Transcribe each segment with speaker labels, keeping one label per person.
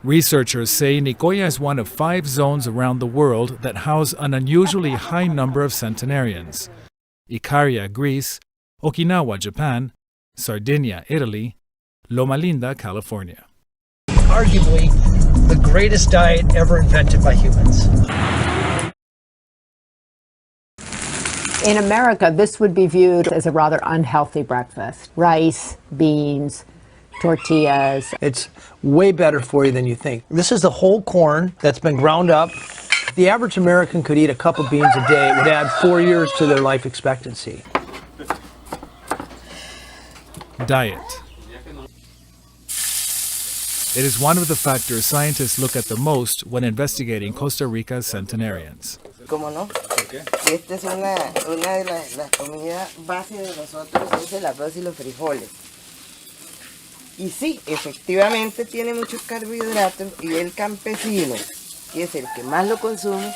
Speaker 1: Researchers say Nicoya is one of 5 zones around the world that house an unusually high number of centenarians: Icaria, Greece; Okinawa, Japan; Sardinia, Italy; Loma Linda, California.
Speaker 2: Arguably the greatest diet ever invented by humans.
Speaker 3: In America, this would be viewed as a rather unhealthy breakfast. Rice, beans, tortillas.
Speaker 2: It's way better for you than you think. This is the whole corn that's been ground up. If the average American could eat a cup of beans a day, it would add 4 years to their life expectancy.
Speaker 1: Diet. It is one of the factors scientists look at the most when investigating Costa Rica's centenarians.
Speaker 4: ¿Cómo no? Esta es una de las comidas base de nosotros, es el arroz y los frijoles. Y sí, efectivamente tiene muchos carbohidratos y el campesino, que es el que más lo consume,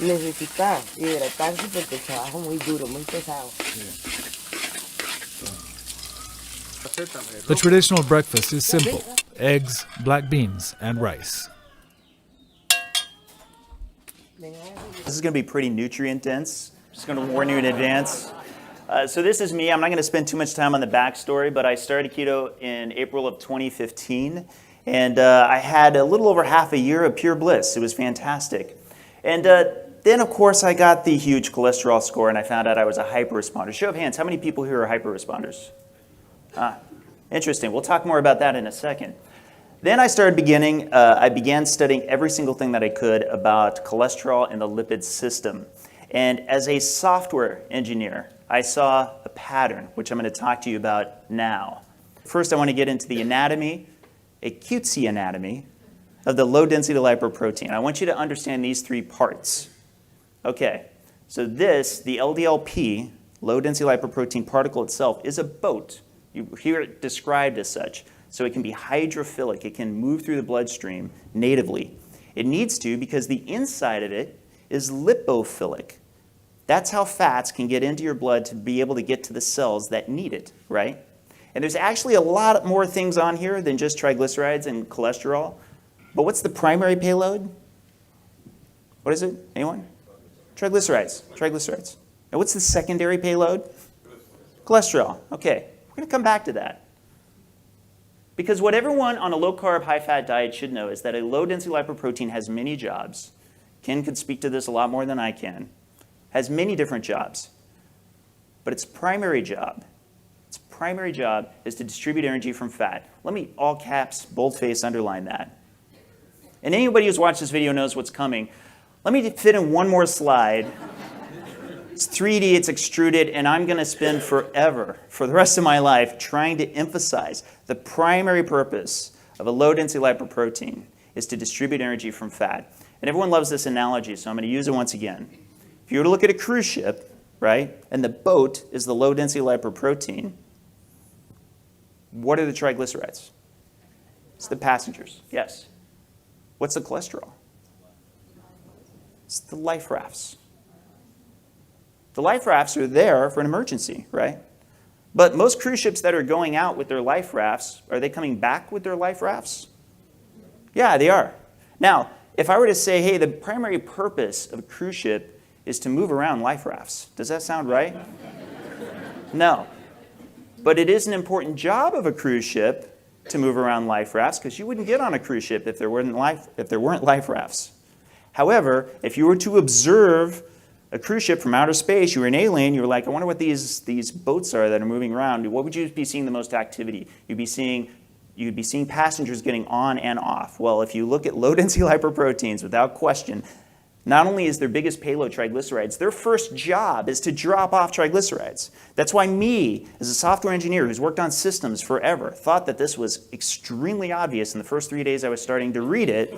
Speaker 4: necesita hidratarse porque el trabajo es muy duro, muy pesado.
Speaker 1: The traditional breakfast is simple: eggs, black beans, and rice.
Speaker 5: This is going to be pretty nutrient dense. Just going to warn you in advance. So this is me. I'm not going to spend too much time on the backstory, but I started keto in April of 2015, and I had a little over half a year of pure bliss. It was fantastic. And then, of course, I got the huge cholesterol score, and I found out I was a hyper-responder. Show of hands, how many people here are hyper-responders? Interesting. We'll talk more about that in a second. Then I began studying every single thing that I could about cholesterol and the lipid system. And as a software engineer, I saw a pattern, which I'm going to talk to you about now. First, I want to get into the anatomy, a cutesy anatomy, of the low-density lipoprotein. I want you to understand these 3 parts. Okay, so this, the LDLP, low-density lipoprotein particle itself, is a boat. You hear it described as such. So it can be hydrophilic. It can move through the bloodstream natively. It needs to because the inside of it is lipophilic. That's how fats can get into your blood to be able to get to the cells that need it, right? And there's actually a lot more things on here than just triglycerides and cholesterol. But what's the primary payload? What is it? Anyone? Triglycerides. Triglycerides. And what's the secondary payload? Cholesterol. Okay, we're going to come back to that. Because what everyone on a low-carb, high-fat diet should know is that a low-density lipoprotein has many jobs. Ken could speak to this a lot more than I can. Has many different jobs. But its primary job is to distribute energy from fat. Let me, all caps, boldface, underline that. And anybody who's watched this video knows what's coming. Let me fit in one more slide. It's 3D, it's extruded, and I'm going to spend forever, for the rest of my life, trying to emphasize the primary purpose of a low-density lipoprotein is to distribute energy from fat. And everyone loves this analogy, so I'm going to use it once again. If you were to look at a cruise ship, right, and the boat is the low-density lipoprotein, what are the triglycerides? It's the passengers, yes. What's the cholesterol? It's the life rafts. The life rafts are there for an emergency, right? But most cruise ships that are going out with their life rafts, are they coming back with their life rafts? Yeah, they are. Now, if I were to say, hey, the primary purpose of a cruise ship is to move around life rafts, does that sound right? No. But it is an important job of a cruise ship to move around life rafts because you wouldn't get on a cruise ship if there weren't life rafts. However, if you were to observe a cruise ship from outer space, you were an alien, you were like, I wonder what these boats are that are moving around. What would you be seeing the most activity? You'd be seeing passengers getting on and off. Well, if you look at low-density lipoproteins, without question, not only is their biggest payload triglycerides, their first job is to drop off triglycerides. That's why me, as a software engineer who's worked on systems forever, thought that this was extremely obvious in the first 3 days I was starting to read it.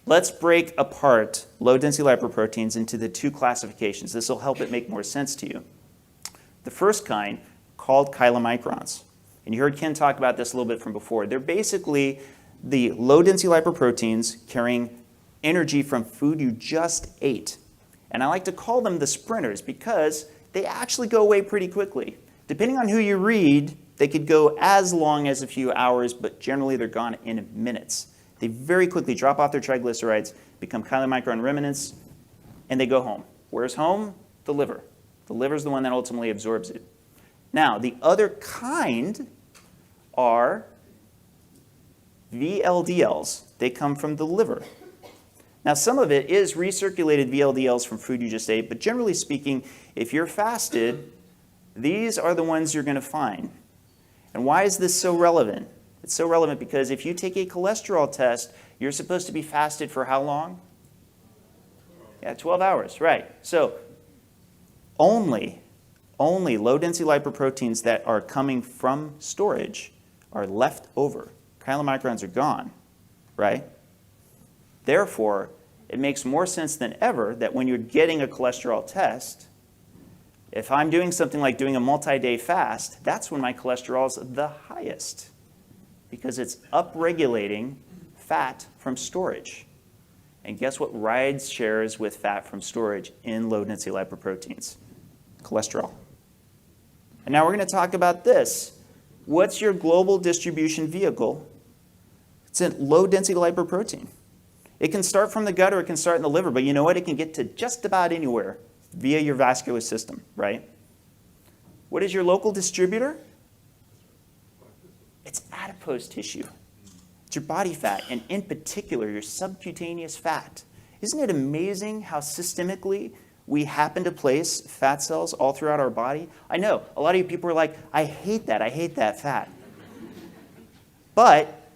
Speaker 5: Let's break apart low-density lipoproteins into the 2 classifications. This will help it make more sense to you. The first kind, called chylomicrons. And you heard Ken talk about this a little bit from before. They're basically the low-density lipoproteins carrying energy from food you just ate. And I like to call them the sprinters because they actually go away pretty quickly. Depending on who you read, they could go as long as a few hours, but generally they're gone in minutes. They very quickly drop off their triglycerides, become chylomicron remnants, and they go home. Where's home? The liver. The liver is the one that ultimately absorbs it. Now, the other kind are VLDLs. They come from the liver. Now, some of it is recirculated VLDLs from food you just ate, but generally speaking, if you're fasted, these are the ones you're going to find. And why is this so relevant? It's so relevant because if you take a cholesterol test, you're supposed to be fasted for how long? Yeah, 12 hours, right. So only low-density lipoproteins that are coming from storage are left over. Chylomicrons are gone, right? Therefore, it makes more sense than ever that when you're getting a cholesterol test, if I'm doing something like doing a multi-day fast, that's when my cholesterol is the highest because it's upregulating fat from storage. And guess what rides shares with fat from storage in low-density lipoproteins? Cholesterol. And now we're going to talk about this. What's your global distribution vehicle? It's a low-density lipoprotein. It can start from the gut or it can start in the liver, but you know what? It can get to just about anywhere via your vascular system, right? What is your local distributor? It's adipose tissue. It's your body fat, and in particular, your subcutaneous fat. Isn't it amazing how systemically we happen to place fat cells all throughout our body? I know, a lot of you people are like, I hate that fat. But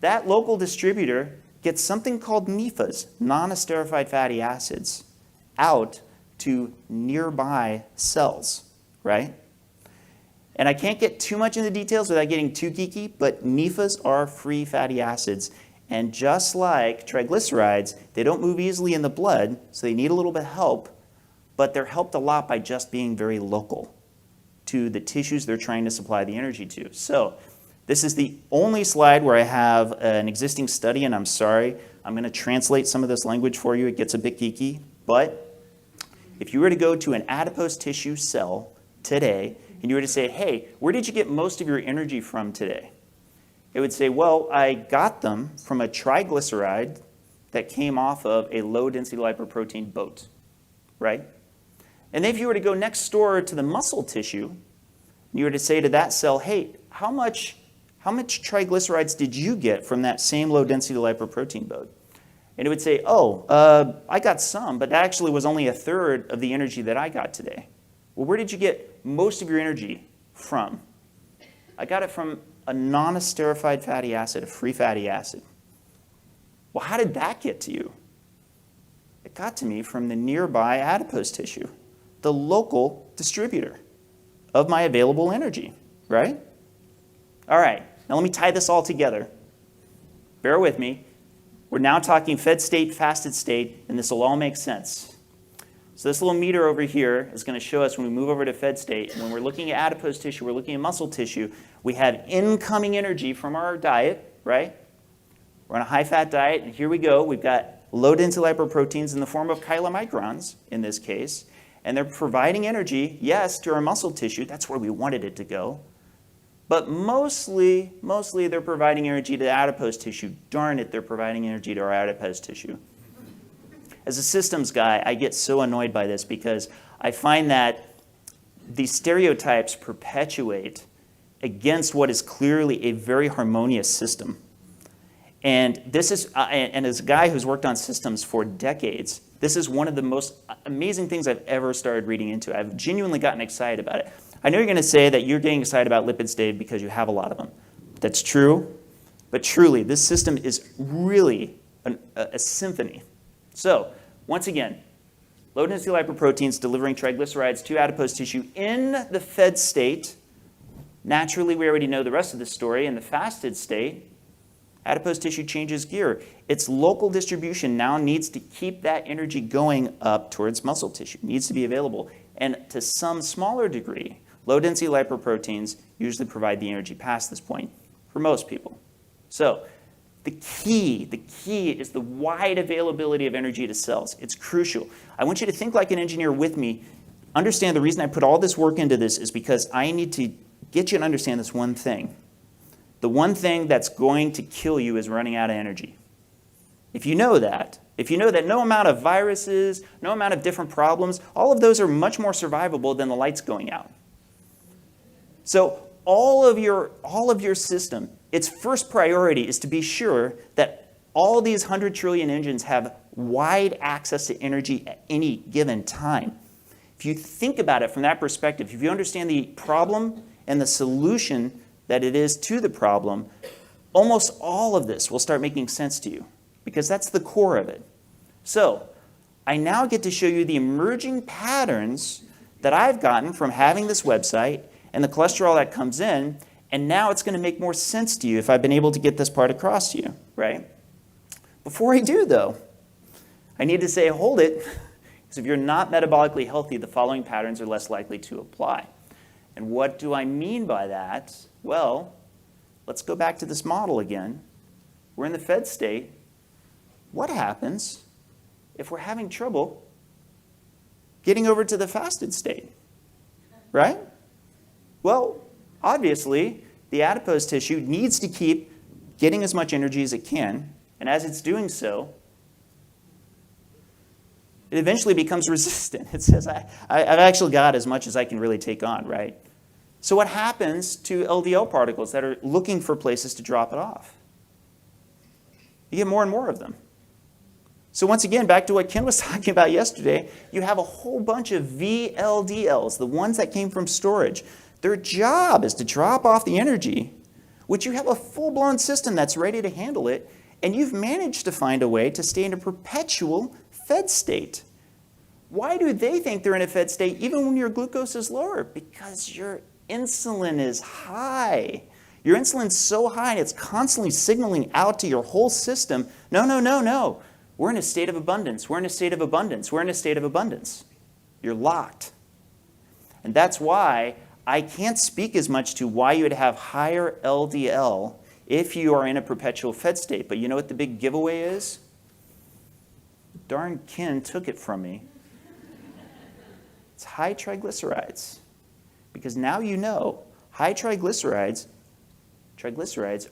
Speaker 5: that local distributor gets something called NEFAs, non-esterified fatty acids, out to nearby cells, right? And I can't get too much into the details without getting too geeky, but NEFAs are free fatty acids. And just like triglycerides, they don't move easily in the blood, so they need a little bit of help, but they're helped a lot by just being very local to the tissues they're trying to supply the energy to. So this is the only slide where I have an existing study, and I'm sorry, I'm going to translate some of this language for you. It gets a bit geeky, but if you were to go to an adipose tissue cell today, and you were to say, hey, where did you get most of your energy from today? It would say, well, I got them from a triglyceride that came off of a low-density lipoprotein boat, right? And if you were to go next door to the muscle tissue, and you were to say to that cell, hey, how much triglycerides did you get from that same low-density lipoprotein boat? And it would say, oh, I got some, but that actually was only a third of the energy that I got today. Well, where did you get most of your energy from? I got it from a non-esterified fatty acid, a free fatty acid. Well, how did that get to you? It got to me from the nearby adipose tissue, the local distributor of my available energy, right? All right, now let me tie this all together. Bear with me. We're now talking fed state, fasted state, and this will all make sense. So this little meter over here is going to show us when we move over to fed state. When we're looking at adipose tissue, we're looking at muscle tissue, we have incoming energy from our diet, right? We're on a high-fat diet, and here we go. We've got low-density lipoproteins in the form of chylomicrons, in this case, and they're providing energy, yes, to our muscle tissue. That's where we wanted it to go. But mostly they're providing energy to adipose tissue. Darn it, they're providing energy to our adipose tissue. As a systems guy, I get so annoyed by this because I find that these stereotypes perpetuate against what is clearly a very harmonious system. And this is, and as a guy who's worked on systems for decades, this is one of the most amazing things I've ever started reading into. I've genuinely gotten excited about it. I know you're going to say that you're getting excited about lipids, Dave, because you have a lot of them. That's true, but truly, this system is really a symphony. So, once again, low-density lipoproteins delivering triglycerides to adipose tissue in the fed state. Naturally, we already know the rest of the story. In the fasted state, adipose tissue changes gear. Its local distribution now needs to keep that energy going up towards muscle tissue, needs to be available. And to some smaller degree, low-density lipoproteins usually provide the energy past this point for most people. So the key is the wide availability of energy to cells. It's crucial. I want you to think like an engineer with me. Understand the reason I put all this work into this is because I need to get you to understand this one thing. The one thing that's going to kill you is running out of energy. if you know that no amount of viruses, no amount of different problems, all of those are much more survivable than the lights going out. So all of your system, its first priority is to be sure that all these 100 trillion engines have wide access to energy at any given time. If you think about it from that perspective, if you understand the problem and the solution that it is to the problem, almost all of this will start making sense to you, because that's the core of it. So I now get to show you the emerging patterns that I've gotten from having this website and the cholesterol that comes in, and now it's going to make more sense to you if I've been able to get this part across to you, right? Before I do, though, I need to say, hold it, because if you're not metabolically healthy, the following patterns are less likely to apply. And what do I mean by that? Well, let's go back to this model again. We're in the fed state. What happens if we're having trouble getting over to the fasted state, right? Well, obviously, the adipose tissue needs to keep getting as much energy as it can, and as it's doing so, it eventually becomes resistant. It says, I've actually got as much as I can really take on, right? So what happens to LDL particles that are looking for places to drop it off? You get more and more of them. So once again, back to what Ken was talking about yesterday, you have a whole bunch of VLDLs, the ones that came from storage. Their job is to drop off the energy, which you have a full-blown system that's ready to handle it, and you've managed to find a way to stay in a perpetual fed state. Why do they think they're in a fed state even when your glucose is lower? Because your insulin is high. Your insulin's so high and it's constantly signaling out to your whole system, no, no, no, no. We're in a state of abundance. We're in a state of abundance. We're in a state of abundance. You're locked. And that's why I can't speak as much to why you would have higher LDL if you are in a perpetual fed state. But you know what the big giveaway is? Darn Ken took it from me. It's high triglycerides. Because now you know high triglycerides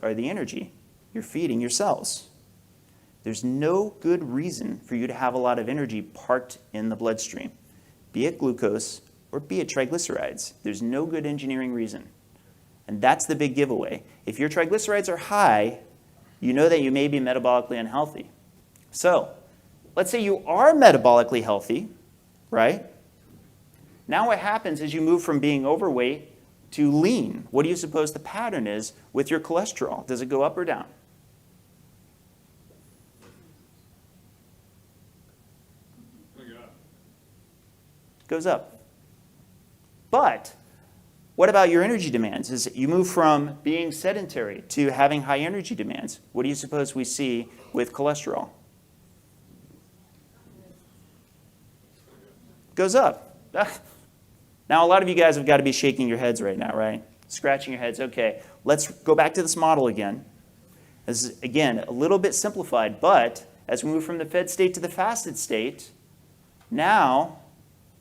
Speaker 5: are the energy you're feeding your cells. There's no good reason for you to have a lot of energy parked in the bloodstream, be it glucose or be it triglycerides. There's no good engineering reason. And that's the big giveaway. If your triglycerides are high, you know that you may be metabolically unhealthy. So, let's say you are metabolically healthy, right? Now what happens is you move from being overweight to lean. What do you suppose the pattern is with your cholesterol? Does it go up or down? Goes up. But what about your energy demands? As you move from being sedentary to having high energy demands, what do you suppose we see with cholesterol? Goes up. Now, a lot of you guys have got to be shaking your heads right now, right? Scratching your heads. Okay, let's go back to this model again. This is, again, a little bit simplified, but as we move from the fed state to the fasted state, now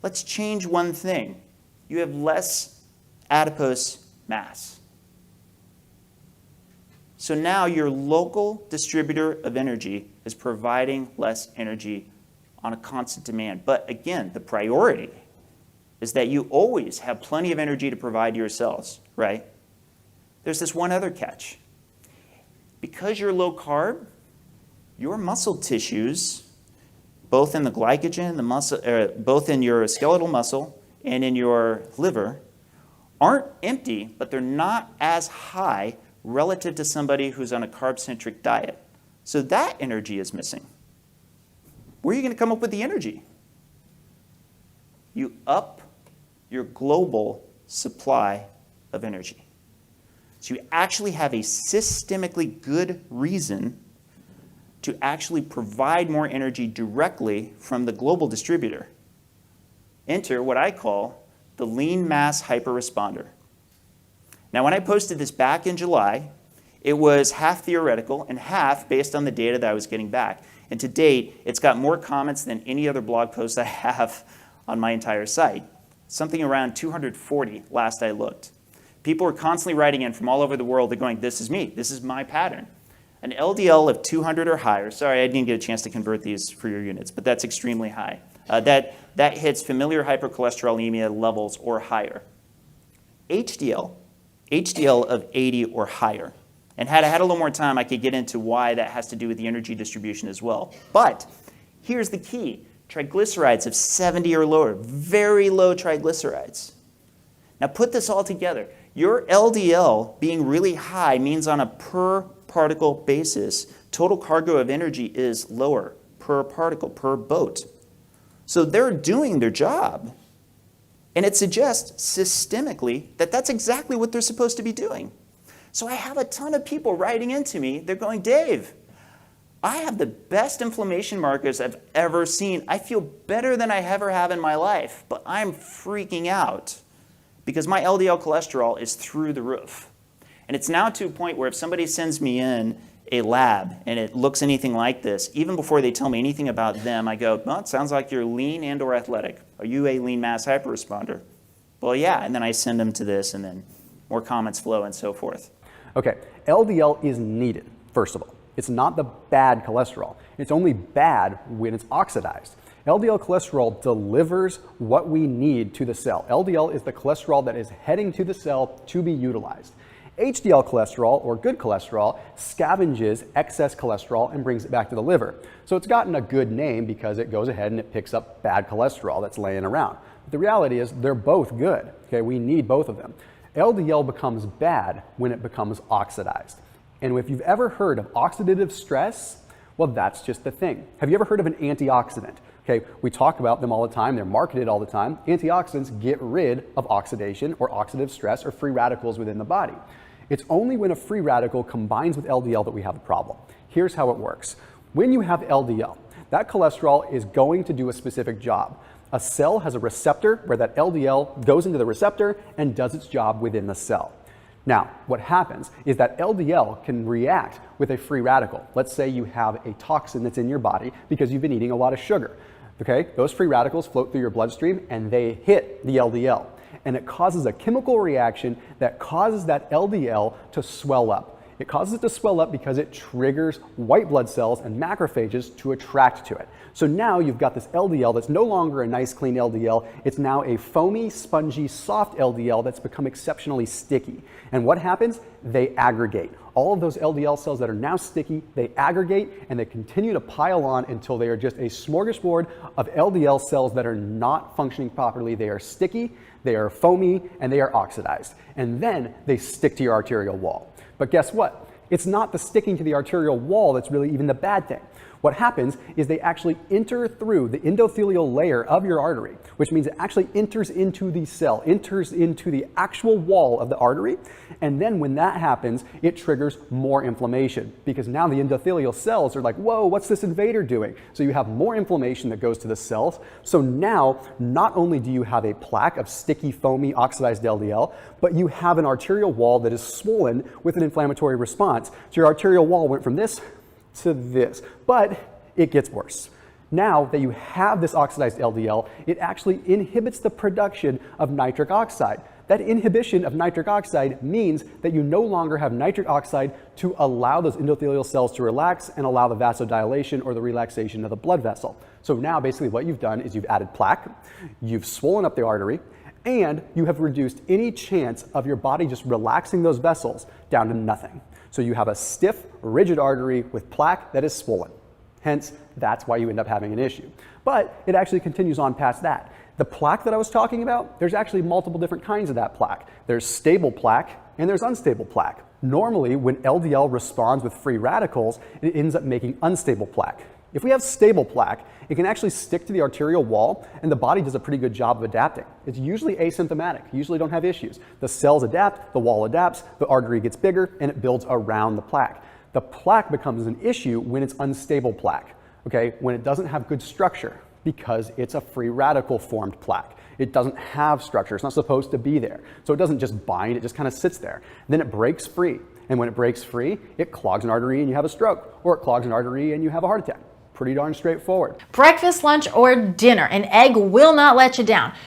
Speaker 5: let's change one thing. You have less adipose mass. So now your local distributor of energy is providing less energy on a constant demand. But again, the priority is that you always have plenty of energy to provide your cells, right? There's this one other catch. Because you're low carb, your muscle tissues, both in the glycogen, the muscle, both in your skeletal muscle and in your liver, aren't empty, but they're not as high relative to somebody who's on a carb-centric diet. So that energy is missing. Where are you going to come up with the energy? You up your global supply of energy. So you actually have a systemically good reason to actually provide more energy directly from the global distributor. Enter what I call the lean mass hyperresponder. Now, when I posted this back in July, it was half theoretical and half based on the data that I was getting back. And to date, it's got more comments than any other blog post I have on my entire site. Something around 240 last I looked. People are constantly writing in from all over the world. They're going, this is me. This is my pattern. An LDL of 200 or higher, sorry, I didn't get a chance to convert these for your units, but that's extremely high. That hits familiar hypercholesterolemia levels or higher. HDL of 80 or higher. And had I had a little more time, I could get into why that has to do with the energy distribution as well. But here's the key. Triglycerides of 70 or lower, very low triglycerides. Now put this all together. Your LDL being really high means on a per particle basis, total cargo of energy is lower per particle, per boat. So they're doing their job. And it suggests systemically that that's exactly what they're supposed to be doing. So I have a ton of people writing into me. They're going, Dave, I have the best inflammation markers I've ever seen. I feel better than I ever have in my life, but I'm freaking out because my LDL cholesterol is through the roof. And it's now to a point where if somebody sends me in a lab and it looks anything like this, even before they tell me anything about them, I go, well, it sounds like you're lean and or athletic. Are you a lean mass hyperresponder? Well, yeah, and then I send them to this and then more comments flow and so forth.
Speaker 6: Okay, LDL is needed, first of all. It's not the bad cholesterol. It's only bad when it's oxidized. LDL cholesterol delivers what we need to the cell. LDL is the cholesterol that is heading to the cell to be utilized. HDL cholesterol, or good cholesterol, scavenges excess cholesterol and brings it back to the liver. So it's gotten a good name because it goes ahead and it picks up bad cholesterol that's laying around. But the reality is they're both good. Okay, we need both of them. LDL becomes bad when it becomes oxidized. And if you've ever heard of oxidative stress, well, that's just the thing. Have you ever heard of an antioxidant? Okay, we talk about them all the time. They're marketed all the time. Antioxidants get rid of oxidation or oxidative stress or free radicals within the body. It's only when a free radical combines with LDL that we have a problem. Here's how it works. When you have LDL, that cholesterol is going to do a specific job. A cell has a receptor where that LDL goes into the receptor and does its job within the cell. Now, what happens is that LDL can react with a free radical. Let's say you have a toxin that's in your body because you've been eating a lot of sugar. Okay, those free radicals float through your bloodstream and they hit the LDL. And it causes a chemical reaction that causes that LDL to swell up. It causes it to swell up because it triggers white blood cells and macrophages to attract to it. So now you've got this LDL that's no longer a nice clean LDL. It's now a foamy, spongy, soft LDL that's become exceptionally sticky. And what happens? They aggregate. All of those LDL cells that are now sticky, they aggregate and they continue to pile on until they are just a smorgasbord of LDL cells that are not functioning properly. They are sticky, they are foamy, and they are oxidized. And then they stick to your arterial wall. But guess what? It's not the sticking to the arterial wall that's really even the bad thing. What happens is they actually enter through the endothelial layer of your artery, which means it actually enters into the cell, enters into the actual wall of the artery. And then when that happens, it triggers more inflammation because now the endothelial cells are like, whoa, what's this invader doing? So you have more inflammation that goes to the cells. So now not only do you have a plaque of sticky, foamy, oxidized LDL, but you have an arterial wall that is swollen with an inflammatory response. So your arterial wall went from this to this, but it gets worse. Now that you have this oxidized LDL, it actually inhibits the production of nitric oxide. That inhibition of nitric oxide means that you no longer have nitric oxide to allow those endothelial cells to relax and allow the vasodilation or the relaxation of the blood vessel. So now basically what you've done is you've added plaque, you've swollen up the artery, and you have reduced any chance of your body just relaxing those vessels down to nothing. So you have a stiff, rigid artery with plaque that is swollen. Hence, that's why you end up having an issue. But it actually continues on past that. The plaque that I was talking about, there's actually multiple different kinds of that plaque. There's stable plaque and there's unstable plaque. Normally, when LDL responds with free radicals, it ends up making unstable plaque. If we have stable plaque, it can actually stick to the arterial wall and the body does a pretty good job of adapting. It's usually asymptomatic, you usually don't have issues. The cells adapt, the wall adapts, the artery gets bigger and it builds around the plaque. The plaque becomes an issue when it's unstable plaque, okay? When it doesn't have good structure because it's a free radical formed plaque. It doesn't have structure, it's not supposed to be there. So it doesn't just bind, it just kind of sits there. Then it breaks free. And when it breaks free, it clogs an artery and you have a stroke, or it clogs an artery and you have a heart attack. Pretty darn straightforward.
Speaker 7: Breakfast, lunch, or dinner, an egg will not let you down.